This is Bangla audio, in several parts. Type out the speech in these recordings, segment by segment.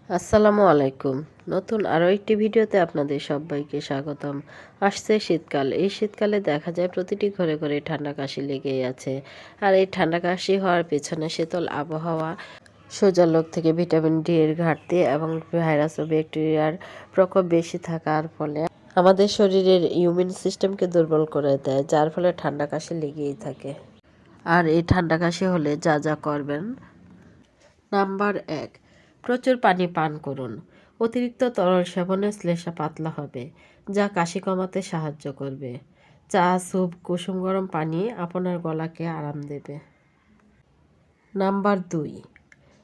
আসসালামু আলাইকুম। নতুন আরও একটি ভিডিওতে আপনাদের সবাইকে স্বাগতম। আসছে শীতকাল। এই শীতকালে দেখা যায় প্রতিটি ঘরে ঘরে ঠান্ডা কাশি লেগেই আছে। আর এই ঠান্ডা কাশি হওয়ার পেছনে শীতল আবহাওয়া, সূর্যালোক থেকে ভিটামিন ডি এর ঘাটতি এবং ভাইরাস ও ব্যাকটেরিয়ার প্রকোপ বেশি থাকার ফলে আমাদের শরীরের ইমিউন সিস্টেমকে দুর্বল করে দেয়, যার ফলে ঠান্ডা কাশি লেগেই থাকে। আর এই ঠান্ডা কাশি হলে যা যা করবেন। নাম্বার ১, প্রচুর পানি পান করুন। অতিরিক্ত তরল সেবনে শ্লেষ্মা পাতলা হবে, যা কাশি কমাতে সাহায্য করবে। চা, স্যুপ, কুসুম গরম পানি আপনার গলাকে আরাম দেবে। নাম্বার ২,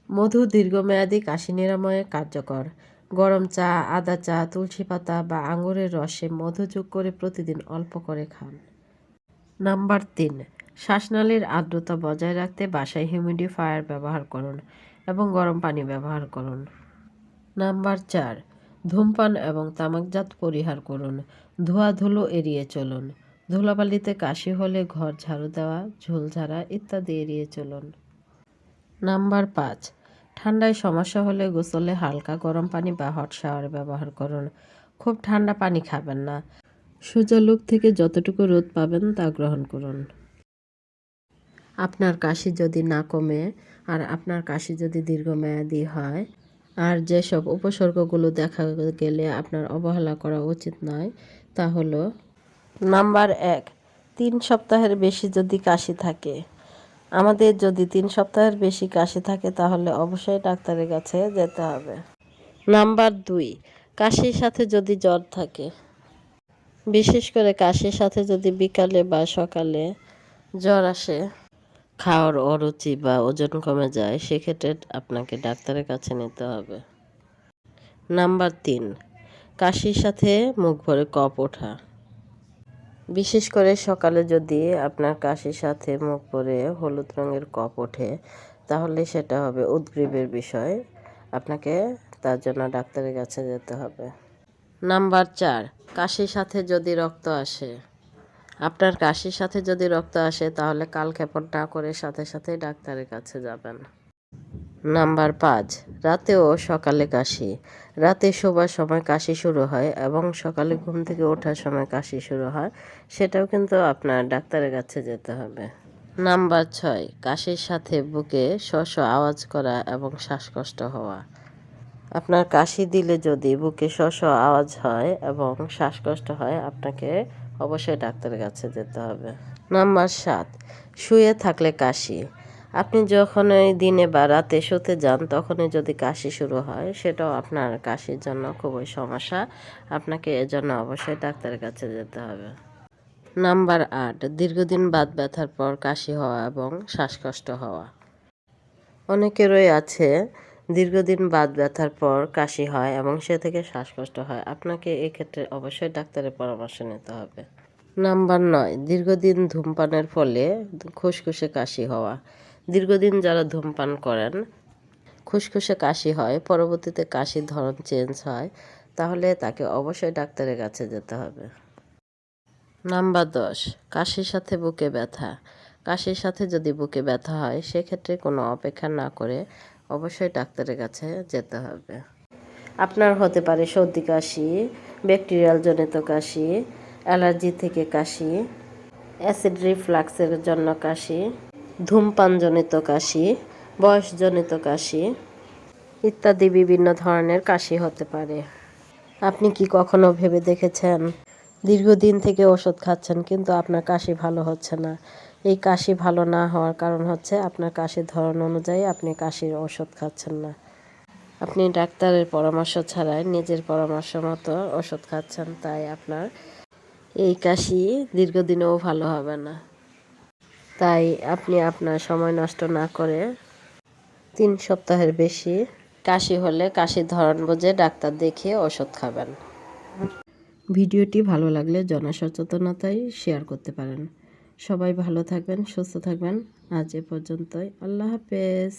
মধু দীর্ঘমেয়াদী কাশি নিরাময়ে কার্যকর। গরম চা, আদা চা, তুলসী পাতা বা আঙুরের রসে মধু যোগ করে প্রতিদিন অল্প করে খান। নাম্বার ৩, শ্বাসনালীর আর্দ্রতা বজায় রাখতে বাসায় হিউমিডিফায়ার ব্যবহার করুন এবং গরম পানি ব্যবহার করুন। নাম্বার ৪, ধূমপান এবং তামাকজাত পরিহার করুন। ধোঁয়াধুলো এড়িয়ে চলুন। ধুলাবালিতে কাশি হলে ঘর ঝাড়ু দেওয়া, ঝুল ঝাড়া ইত্যাদি এড়িয়ে চলুন। নাম্বার ৫, ঠান্ডায় সমস্যা হলে গোসলে হালকা গরম পানি বা হট শাওয়ার ব্যবহার করুন। খুব ঠান্ডা পানি খাবেন না। সূর্যালোক থেকে যতটুকু রোদ পাবেন তা গ্রহণ করুন। আপনার কাশি যদি না কমে আর আপনার কাশি যদি দীর্ঘমেয়াদী হয় আর যেসব উপসর্গগুলো দেখা গেলে আপনার অবহেলা করা উচিত নয়, তা হলো: নাম্বার ১, ৩ সপ্তাহের বেশি যদি কাশি থাকে। আমাদের যদি 3 সপ্তাহের বেশি কাশি থাকে তাহলে অবশ্যই ডাক্তারের কাছে যেতে হবে। নাম্বার ২, কাশির সাথে যদি জ্বর থাকে। বিশেষ করে কাশির সাথে যদি বিকালে বা সকালে জ্বর আসে, খাওয়ার অরুচি বা ওজন কমে যায়, সেক্ষেত্রে আপনাকে ডাক্তারের কাছে নিতে হবে। নাম্বার ৩, কাশির সাথে মুখ ভরে কফ ওঠা। বিশেষ করে সকালে যদি আপনার কাশির সাথে মুখ ভরে হলুদ রঙের কফ ওঠে, তাহলে সেটা হবে উদ্গ্রীবের বিষয়। আপনাকে তার জন্য ডাক্তারের কাছে যেতে হবে। নাম্বার ৪, কাশির সাথে যদি রক্ত আসে। আপনার কাশির সাথে যদি রক্ত আসে তাহলে কালক্ষেপণ না করে সাথে সাথে ডাক্তারের কাছে যাবেন। নাম্বার ৫, রাতে ও সকালে কাশি। রাতে শোবার সময় কাশি শুরু হয় এবং সকালে ঘুম থেকে ওঠার সময় কাশি শুরু হয়, সেটাও কিন্তু আপনার ডাক্তারের কাছে যেতে হবে। নাম্বার ৬, কাশির সাথে বুকে শো আওয়াজ করা এবং শ্বাসকষ্ট হওয়া। আপনার কাশি দিলে যদি বুকে শো আওয়াজ হয় এবং শ্বাসকষ্ট হয়, আপনাকে অবশ্যই ডাক্তারের কাছে যেতে হবে। নাম্বার ৭, শুয়ে থাকলে কাশি। আপনি যখনই দিনে বা রাতে শুতে যান তখনই যদি কাশি শুরু হয়, সেটাও আপনার কাশির জন্য খুবই সমস্যা। আপনাকে এজন্য অবশ্যই ডাক্তারের কাছে যেতে হবে। নাম্বার ৮, দীর্ঘদিন বাত ব্যথার পর কাশি হওয়া এবং শ্বাসকষ্ট হওয়া। অনেকেরই আছে দীর্ঘদিন বাত ব্যথার পর কাশি হয় এবং সে থেকে শ্বাসকষ্ট হয়। আপনাকে এক্ষেত্রে অবশ্যই ডাক্তারের পরামর্শ নিতে হবে। নাম্বার ৯, দীর্ঘদিন ধূমপানের ফলে খুসখুসে কাশি হওয়া। দীর্ঘদিন যারা ধূমপান করেন, খুসখুসে কাশি হয়, পরবর্তীতে কাশির ধরন চেঞ্জ হয়, তাহলে তাকে অবশ্যই ডাক্তারের কাছে যেতে হবে। নাম্বার ১০, কাশির সাথে বুকে ব্যথা। কাশির সাথে যদি বুকে ব্যথা হয়, সেক্ষেত্রে কোনো অপেক্ষা না করে অবশ্যই ডাক্তারের কাছে যেতে হবে। আপনার হতে পারে সর্দি কাশি, ব্যাকটেরিয়াল জনিত কাশি, অ্যালার্জি থেকে কাশি, অ্যাসিড রিফ্লাক্সের জন্য কাশি, ধূমপানজনিত কাশি, বয়সজনিত কাশি ইত্যাদি বিভিন্ন ধরনের কাশি হতে পারে। আপনি কি কখনো ভেবে দেখেছেন, দীর্ঘদিন থেকে ওষুধ খাচ্ছেন কিন্তু আপনার কাশি ভালো হচ্ছে না? এই কাশি ভালো না হওয়ার কারণ হচ্ছে আপনার কাশির ধরন অনুযায়ী আপনি কাশির ওষুধ খাচ্ছেন না। আপনি ডাক্তারের পরামর্শ ছাড়াই নিজের পরামর্শ মতো ওষুধ খাচ্ছেন, তাই আপনার এই কাশি দীর্ঘদিনেও ভালো হবে না। তাই আপনি আপনার সময় নষ্ট না করে 3 সপ্তাহের বেশি কাশি হলে কাশির ধরন বুঝে ডাক্তার দেখিয়ে ওষুধ খাবেন। ভিডিওটি ভালো লাগলে জনসচেতনতায় শেয়ার করতে পারেন। সবাই ভালো থাকবেন, সুস্থ থাকবেন। আজ এ পর্যন্তই। আল্লাহ হাফেজ।